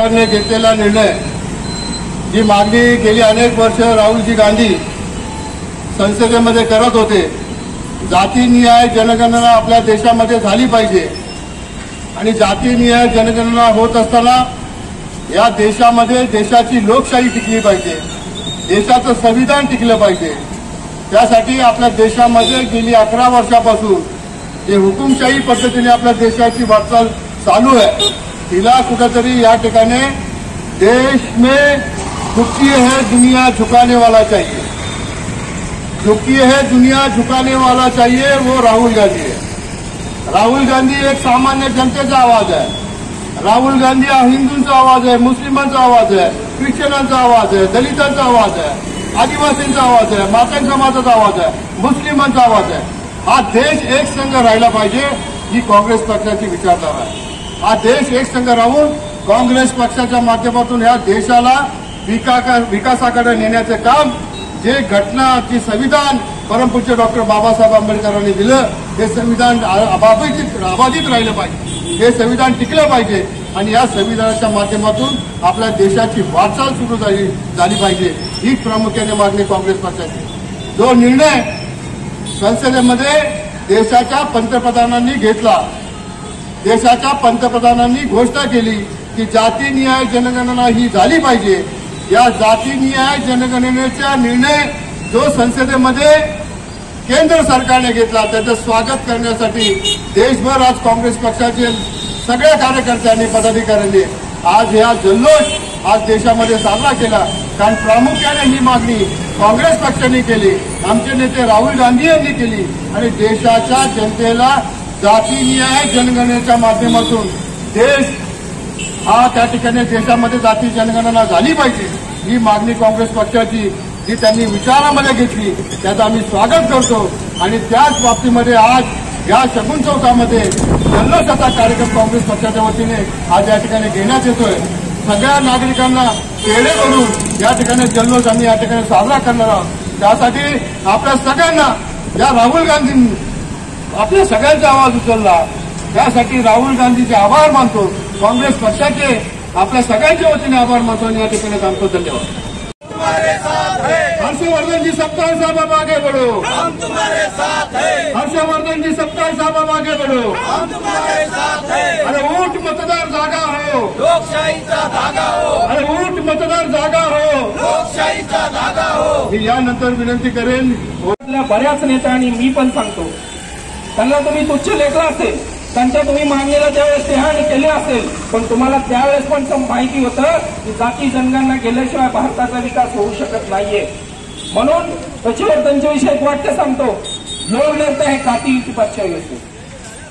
सरकारने घेतलेला निर्णय, जी मागणी गेली अनेक वर्ष राहुलजी गांधी संसदेमध्ये करत होते, जातीनिहाय जनगणना आपल्या देशामध्ये झाली पाहिजे आणि जातीनिहाय जनगणना होत असताना या देशामध्ये देशाची लोकशाही टिकली पाहिजे, देशाचं संविधान टिकलं पाहिजे। त्यासाठी आपल्या देशामध्ये गेली 11 वर्षापासून जे हुकुमशाही पद्धतीने आपल्या देशाची वाटचाल चालू आहे, तिला कुठेतरी या ठिकाणी देश में झुकी है दुनिया झुकाने वाला चाहिए, झुकी है दुनिया झुकाने वाला चाहिए, वो राहुल गांधी है। राहुल गांधी एक सामान्य जनतेचा आवाज आहे, राहुल गांधी हा हिंदूंचा आवाज आहे, मुस्लिमांचा आवाज आहे, ख्रिश्चनांचा आवाज आहे, दलितांचा आवाज आहे, आदिवासींचा आवाज आहे, मातंग समाजाचा आवाज आहे, मुस्लिमांचा आवाज आहे। हा देश एक संघ राहिला पाहिजे ही काँग्रेस पक्षाची विचारधारा आहे। हा देश एक संघ राहून काँग्रेस पक्षाच्या माध्यमातून या देशाला विकासाकडे नेण्याचे काम, जे घटना जे संविधान परमपूज्य डॉक्टर बाबासाहेब आंबेडकरांनी दिलं, हे संविधान अबाधित राहिलं पाहिजे, हे संविधान टिकलं पाहिजे आणि या संविधानाच्या माध्यमातून आपल्या देशाची वाटचाल सुरू झाली पाहिजे, ही प्रामुख्याने मागणी काँग्रेस पक्षाची। जो निर्णय संसदेमध्ये देशाच्या पंतप्रधानांनी घेतला, देशाच्या पंतप्रधानांनी घोषणा केली की जातीनिहाय जनगणना ही झाली पाहिजे, या जातीनिहाय जनगणनेचा निर्णय जो संसदेमध्ये केंद्र सरकारने घेतला, त्याचं स्वागत करण्यासाठी देशभर आज काँग्रेस पक्षाचे सगळ्या कार्यकर्त्यांनी पदाधिकाऱ्यांनी आज हा जल्लोष आज देशामध्ये साजरा केला। कारण प्रामुख्याने ही मागणी काँग्रेस पक्षाने केली, आमचे नेते राहुल गांधी यांनी केली आणि देशाच्या जनतेला जातीनिहाय जनगणनेच्या माध्यमातून देश हा त्या ठिकाणी देशामध्ये जाती जनगणना झाली पाहिजे, ही मागणी काँग्रेस पक्षाची जी त्यांनी विचारामध्ये घेतली, त्याचं आम्ही स्वागत करतो। आणि त्याच बाबतीमध्ये आज या शगुन चौकामध्ये जल्लोषाचा कार्यक्रम काँग्रेस पक्षाच्या वतीने आज या ठिकाणी घेण्यात येतोय। सगळ्या नागरिकांना पेढे करून या ठिकाणी जल्लोष आम्ही या ठिकाणी साजरा करणार आहोत। त्यासाठी आपल्या सगळ्यांना या राहुल गांधींनी आपल्या सगळ्यांचा आवाज उचलला, त्यासाठी राहुल गांधीचे आभार मानतो, काँग्रेस पक्षाचे आपल्या सगळ्यांच्या वतीने आभार मानतो आणि या ठिकाणी थांबतो। धन्यवाद। हर्षवर्धन जी सप्ताह साहब अब आगे बढ़ो, हम तुम्हारे साथ हैं। हर्षवर्धन जी सप्ताह साहब अब आगे बढ़ो, हम तुम्हारे साथ हैं। अरे ऊट मतदार जागा हो, लोकशाहीचा धागा हो, अरे ऊट मतदार जागा हो, लोकशाहीचा धागा हो। मी यानंतर विनंती करेन, बऱ्याच नेत्यांनी मी पण सांगतो त्यांना तुम्ही तुच्छ लेखला असेल, त्यांच्या तुम्ही मागणीला त्यावेळेस टेहाणी केली असेल, पण तुम्हाला त्यावेळेस पण माहिती होतं की जाती जनगणना केल्याशिवाय भारताचा विकास होऊ शकत नाहीये। म्हणून त्याच्यावर त्यांच्याविषयी एक वाक्य सांगतो, लोग डरते हैं कातिल की परछाई से,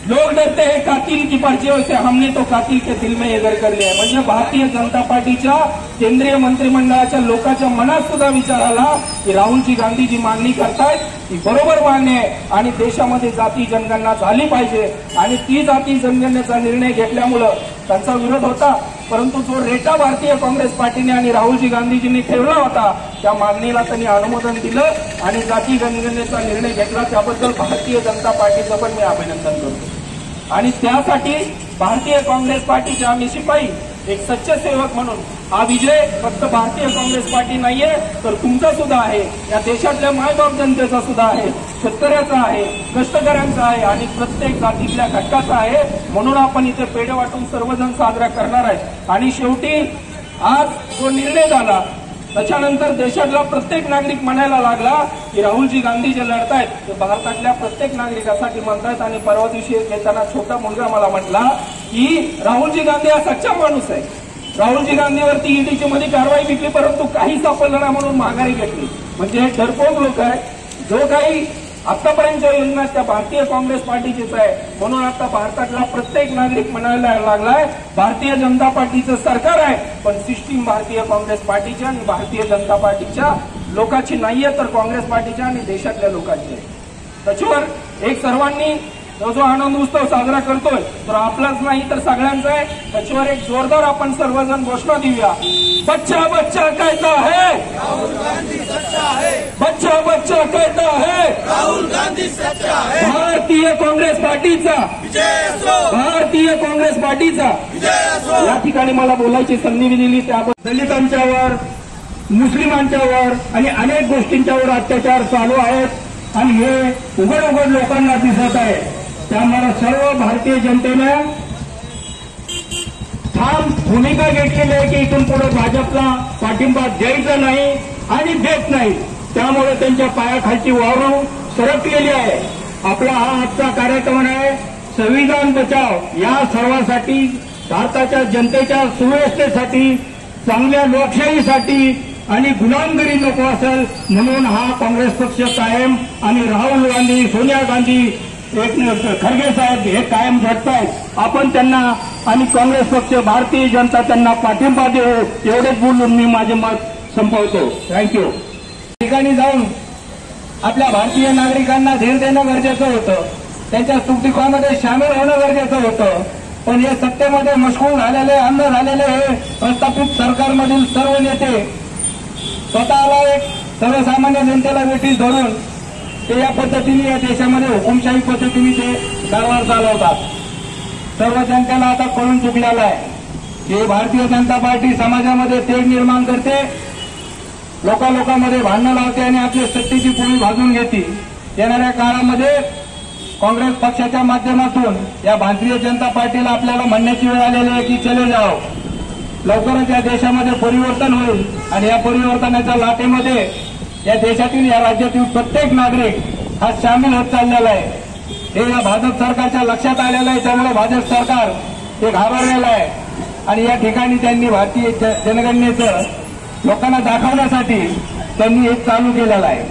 लोग डरते हैं कातिल की परछाई से, हमने तो कातिल के दिल में ये घर कर लिया। म्हणजे भारतीय जनता पार्टीच्या केंद्रीय मंत्रिमंडळाच्या लोकांच्या मनात सुद्धा विचार आला की राहुलजी गांधी जी मागणी करतायत ती बरोबर मान्य आहे आणि देशामध्ये जाती जनगणना झाली पाहिजे आणि ती जाती जनगणनेचा निर्णय घेतल्यामुळं त्यांचा विरोध होता, परंतु जो रेटा भारतीय काँग्रेस पार्टीने आणि राहुलजी गांधीजींनी ठेवला होता त्या मागणीला त्यांनी अनुमोदन दिलं आणि जाती जनगणनेचा निर्णय घेतला, त्याबद्दल भारतीय जनता पार्टीचं पण मी अभिनंदन करतो। आणि त्यासाठी भारतीय काँग्रेस पार्टीचे आम्ही शिपाई एक सच्चे सेवक म्हणून हा विजय फक्त भारतीय काँग्रेस पार्टी नाहीये तर तुमचा सुद्धा आहे, या देशातल्या मायबाप जनतेचा सुद्धा आहे, शेतकऱ्याचा आहे, कष्टकऱ्यांचा आहे आणि प्रत्येक जातीतल्या घटकाचा आहे। म्हणून आपण इथे पेढे वाटून सर्वजण साजरा करणार आहे। आणि शेवटी आज जो निर्णय झाला त्याच्यानंतर देशातला प्रत्येक नागरिक म्हणायला लागला की राहुलजी गांधी जे लढतायत ते भारतातल्या प्रत्येक नागरिकासाठी म्हणतायत। आणि परवा दिवशी येताना छोटा मुलगा मला म्हटला की राहुलजी गांधी हा सच्चा माणूस आहे, राहुलजी गांधीवरती ईडीची मध्ये कारवाई घेतली परंतु काही सापडलं नाही म्हणून माघारी घेतली। म्हणजे हे डरपोक लोक आहे, जो काही आतापर्यंतच्या योजना त्या भारतीय काँग्रेस पार्टीचीच आहे। म्हणून आता भारतातला प्रत्येक नागरिक म्हणायला लागलाय भारतीय जनता पार्टीचं सरकार आहे पण सिस्टीम भारतीय काँग्रेस पार्टीची आणि भारतीय जनता पार्टीच्या लोकांची नाहीये तर काँग्रेस पार्टीच्या आणि देशातल्या लोकांची आहे। त्याच्यावर एक सर्वांनी जो आनंद उत्सव साजरा करतोय तर आपलाच नाही तर सगळ्यांचा आहे. त्याच्यावर एक जोरदार आपण सर्वजण घोषणा देऊया. बच्चा बच्चा कहता है राहुल गांधी सच्चा है, बच्चा बच्चा कहता है राहुल गांधी सच्चा है. भारतीय काँग्रेस पार्टीचा विजय असो, भारतीय काँग्रेस पार्टीचा विजय असो. या ठिकाणी मला बोलायची संधी दिली. त्याबद्दल दलितांच्यावर, मुस्लिमांच्यावर आणि अनेक गोष्टींच्यावर अत्याचार चालू आहेत आणि हे उघड उघड लोकांना दिसत आहे. त्यामुळे सर्व भारतीय जनतेने ठाम भूमिका घेतलेली आहे की इथून पुढे भाजपला पाठिंबा द्यायचा नाही आणि देत नाही. त्यामुळे त्यांच्या पायाखालची वावरून सरकलेली आहे. आपला हा आजचा कार्यक्रम आहे संविधान बचाव या सर्वांसाठी, भारताच्या जनतेच्या सुव्यवस्थेसाठी, चांगल्या लोकशाहीसाठी आणि गुलामगिरी नको असेल म्हणून हा काँग्रेस पक्ष कायम आणि राहुल गांधी, सोनिया गांधी, खरगे साहेब हे कायम झटतायत. आपण त्यांना आणि काँग्रेस पक्ष, भारतीय जनता त्यांना पाठिंबा देऊ एवढेच बोलून मी माझे मत संपवतो. थँक्यू. ठिकाणी जाऊन आपल्या भारतीय नागरिकांना धीर देणं गरजेचं होतं, त्यांच्या सुखदुःखामध्ये सामील होणं गरजेचं होतं. पण हे सत्तेमध्ये मशगूल झालेले, अंध झालेले हे प्रस्थापित सरकारमधील सर्व नेते स्वतःला एक सर्वसामान्य जनतेला वेठीस धरून ते या पद्धतीने या देशामध्ये हुकुमशाही पद्धतीने ते कारभार चालवतात. सर्व जनतेला आता कळून चुकलेलं आहे की भारतीय जनता पार्टी समाजामध्ये तेढ निर्माण करते, लोकांमध्ये भांडणं लावते आणि आपली सत्तेची पोळी भाजून घेते. येणाऱ्या काळामध्ये काँग्रेस पक्षाच्या माध्यमातून या भारतीय जनता पार्टीला आपल्याला म्हणण्याची वेळ आलेली आहे की चले जाओ. लवकरच या देशामध्ये परिवर्तन होईल आणि या परिवर्तनाच्या लाटेमध्ये या देशातील, या राज्यातील प्रत्येक नागरिक हा सामील होत चाललेला आहे. हे या भाजप सरकारच्या लक्षात आलेलं आहे. त्यामुळे भाजप सरकार हे घाबरलेलं आहे आणि या ठिकाणी त्यांनी भारतीय जनगणनेचं लोकांना दाखवण्यासाठी त्यांनी हे चालू केलेलं आहे.